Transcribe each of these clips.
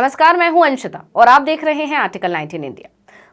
नमस्कार, मैं हूं अंशिता और आप देख रहे हैं article 19 India.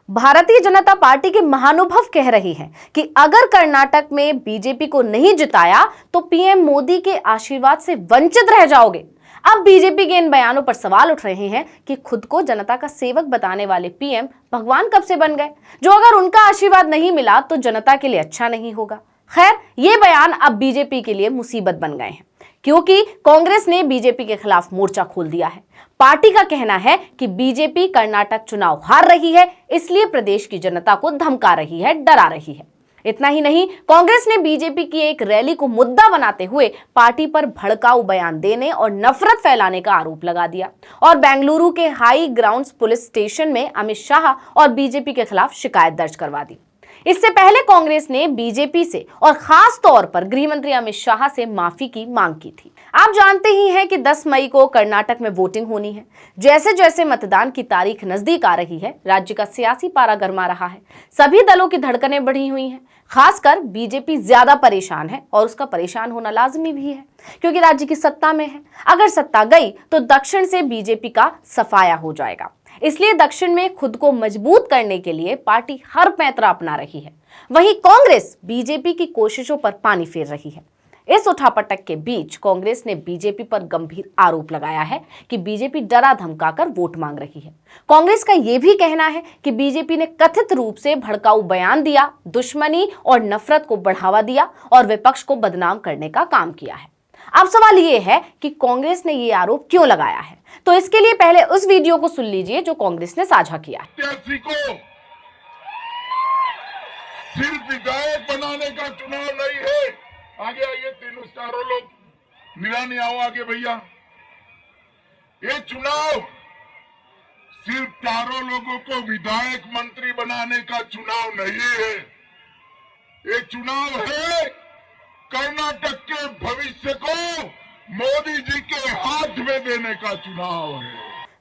Bharatiya Janata party के महानुभव कह रही हैं कि अगर कर्नाटक में बीजेपी को नहीं जिताया तो पीएम मोदी के आशीर्वाद से वंचित रह जाओगे। अब बीजेपी के इन बयानों पर सवाल उठ रहे हैं कि खुद को जनता का सेवक बताने वाले पीएम भगवान कब से बन गए, जो अगर उनका आशीर्वाद नहीं मिला तो जनता के लिए अच्छा नहीं होगा। खैर, ये बयान अब बीजेपी के लिए मुसीबत बन गए हैं, क्योंकि कांग्रेस ने बीजेपी के खिलाफ मोर्चा खोल दिया है। पार्टी का कहना है कि बीजेपी कर्नाटक चुनाव हार रही है, इसलिए प्रदेश की जनता को धमका रही है, डरा रही है। इतना ही नहीं, कांग्रेस ने बीजेपी की एक रैली को मुद्दा बनाते हुए पार्टी पर भड़काऊ बयान देने और नफरत फैलाने का आरोप लगा दिया और बेंगलुरु के हाई ग्राउंड्स पुलिस स्टेशन में अमित शाह और बीजेपी के खिलाफ शिकायत दर्ज करवा दी। इससे पहले कांग्रेस ने बीजेपी से और खास तौर पर गृह मंत्री अमित शाह से माफी की मांग की थी। आप जानते ही हैं कि 10 मई को कर्नाटक में वोटिंग होनी है। जैसे जैसे मतदान की तारीख नजदीक आ रही है, राज्य का सियासी पारा गर्मा रहा है। सभी दलों की धड़कनें बढ़ी हुई हैं। खासकर बीजेपी ज्यादा परेशान है और उसका परेशान होना लाजमी भी है, क्योंकि राज्य की सत्ता में है। अगर सत्ता गई तो दक्षिण से बीजेपी का सफाया हो जाएगा। इसलिए दक्षिण में खुद को मजबूत करने के लिए पार्टी हर पैंतरा अपना रही है। वहीं कांग्रेस बीजेपी की कोशिशों पर पानी फेर रही है। इस उठापटक के बीच कांग्रेस ने बीजेपी पर गंभीर आरोप लगाया है कि बीजेपी डरा धमकाकर वोट मांग रही है। कांग्रेस का यह भी कहना है कि बीजेपी ने कथित रूप से भड़काऊ बयान दिया, दुश्मनी और नफरत को बढ़ावा दिया और विपक्ष को बदनाम करने का काम किया है। अब सवाल ये है कि कांग्रेस ने ये आरोप क्यों लगाया है, तो इसके लिए पहले उस वीडियो को सुन लीजिए जो कांग्रेस ने साझा किया है। सिर्फ विधायक बनाने का चुनाव नहीं है। आगे आइए, तीनों चारों लोग निरानी आओ आगे भैया। ये चुनाव सिर्फ चारों लोगों को विधायक मंत्री बनाने का चुनाव नहीं है। ये चुनाव है कर्नाटक के भविष्य को मोदी जी के हाथ में देने का चुनाव है।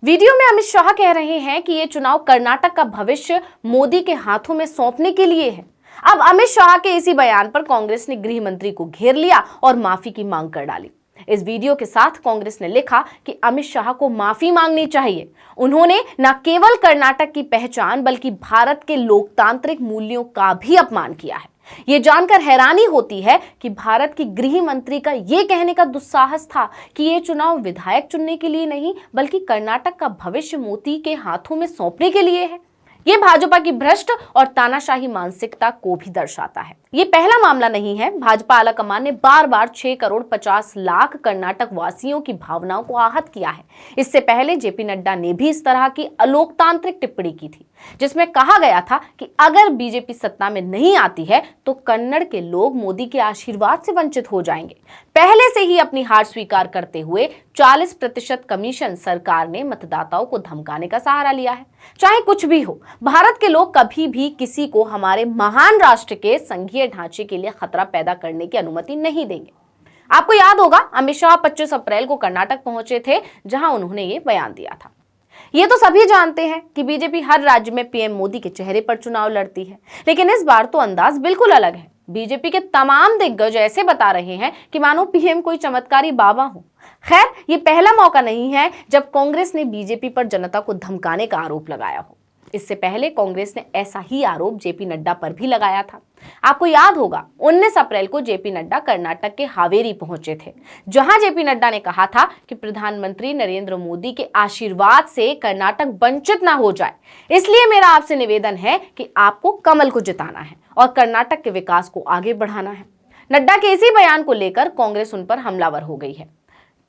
वीडियो में अमित शाह कह रहे हैं कि ये चुनाव कर्नाटक का भविष्य मोदी के हाथों में सौंपने के लिए है। अब अमित शाह के इसी बयान पर कांग्रेस ने गृह मंत्री को घेर लिया और माफी की मांग कर डाली। इस वीडियो के साथ कांग्रेस ने लिखा कि अमित शाह को माफी मांगनी चाहिए। उन्होंने न केवल कर्नाटक की पहचान बल्कि भारत के लोकतांत्रिक मूल्यों का भी अपमान किया है। ये जानकर हैरानी होती है कि भारत की गृह मंत्री का ये कहने का दुस्साहस था कि ये चुनाव विधायक चुनने के लिए नहीं बल्कि कर्नाटक का भविष्य मोदी के हाथों में सौंपने के लिए है। ये भाजपा की भ्रष्ट और तानाशाही मानसिकता को भी दर्शाता है। ये पहला मामला नहीं है। भाजपा आलाकमान ने बार बार 6 करोड़ 50 लाख कर्नाटक वासियों की भावनाओं को आहत किया है। इससे पहले जेपी नड्डा ने भी इस तरह की अलोकतांत्रिक टिप्पणी की थी, जिसमें कहा गया था कि अगर बीजेपी सत्ता में नहीं आती है तो कन्नड़ के लोग मोदी के आशीर्वाद से वंचित हो जाएंगे। पहले से ही अपनी हार स्वीकार करते हुए 40% कमीशन सरकार ने मतदाताओं को धमकाने का सहारा लिया है। चाहे कुछ भी हो, भारत के लोग कभी भी किसी को हमारे महान राष्ट्र के संघीय ढांचे के लिए खतरा पैदा करने की अनुमति नहीं देंगे। आपको याद होगा, अमित शाह 25 अप्रैल को कर्नाटक पहुंचे थे, जहां उन्होंने ये बयान दिया था। ये तो सभी जानते हैं कि बीजेपी हर राज्य में पीएम मोदी के चेहरे पर चुनाव लड़ती है, लेकिन इस बार तो अंदाज बिल्कुल अलग है। बीजेपी के तमाम दिग्गज ऐसे बता रहे हैं कि मानो पीएम कोई चमत्कारी बाबा हो। खैर, ये पहला मौका नहीं है जब कांग्रेस ने बीजेपी पर जनता को धमकाने का आरोप लगाया हो। इससे पहले कांग्रेस ने ऐसा ही आरोप जेपी नड्डा पर भी लगाया था। आपको याद होगा, 19 अप्रैल को जेपी नड्डा कर्नाटक के हावेरी पहुंचे थे, जहां जेपी नड्डा ने कहा था कि प्रधानमंत्री नरेंद्र मोदी के आशीर्वाद से कर्नाटक वंचित ना हो जाए। इसलिए मेरा आपसे निवेदन है कि आपको कमल को जिताना है और कर्नाटक के विकास को आगे बढ़ाना है। नड्डा के इसी बयान को लेकर कांग्रेस उन पर हमलावर हो गई है।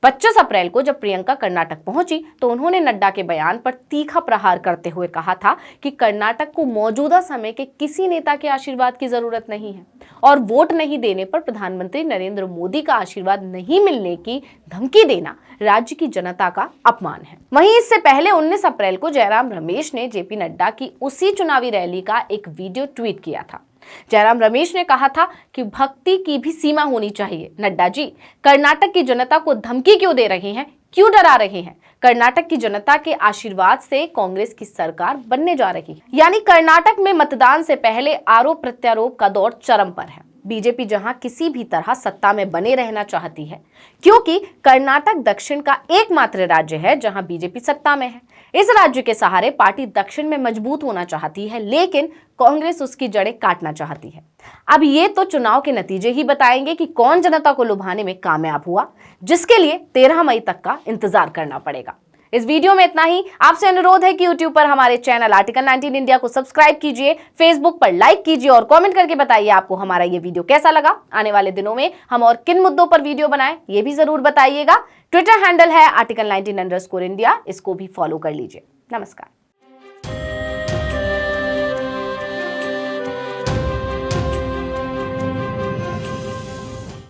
25 अप्रैल को जब प्रियंका कर्नाटक पहुंची तो उन्होंने नड्डा के बयान पर तीखा प्रहार करते हुए कहा था कि कर्नाटक को मौजूदा समय के किसी नेता के आशीर्वाद की जरूरत नहीं है और वोट नहीं देने पर प्रधानमंत्री नरेंद्र मोदी का आशीर्वाद नहीं मिलने की धमकी देना राज्य की जनता का अपमान है। वहीं इससे पहले 19 अप्रैल को जयराम रमेश ने जेपी नड्डा की उसी चुनावी रैली का एक वीडियो ट्वीट किया था। जयराम रमेश ने कहा था कि भक्ति की भी सीमा होनी चाहिए। नड्डा जी, कर्नाटक की जनता को धमकी क्यों दे रहे हैं, क्यों डरा रहे हैं? कर्नाटक की जनता के आशीर्वाद से कांग्रेस की सरकार बनने जा रही है। यानी कर्नाटक में मतदान से पहले आरोप प्रत्यारोप का दौर चरम पर है। बीजेपी जहां किसी भी तरह सत्ता में बने रहना चाहती है, क्योंकि कर्नाटक दक्षिण का एकमात्र राज्य है जहां बीजेपी सत्ता में है। इस राज्य के सहारे पार्टी दक्षिण में मजबूत होना चाहती है, लेकिन कांग्रेस उसकी जड़ें काटना चाहती है। अब ये तो चुनाव के नतीजे ही बताएंगे कि कौन जनता को लुभाने में कामयाब हुआ, जिसके लिए 13 मई तक का इंतजार करना पड़ेगा। इस वीडियो में इतना ही। आपसे अनुरोध है कि YouTube पर हमारे चैनल आर्टिकल 19 इंडिया को सब्सक्राइब कीजिए, फेसबुक पर लाइक कीजिए और कमेंट करके बताइए आपको हमारा ये वीडियो कैसा लगा। आने वाले दिनों में हम और किन मुद्दों पर वीडियो बनाएं, ये भी जरूर बताइएगा। ट्विटर हैंडल है article19_India, इसको भी फॉलो कर लीजिए। नमस्कार।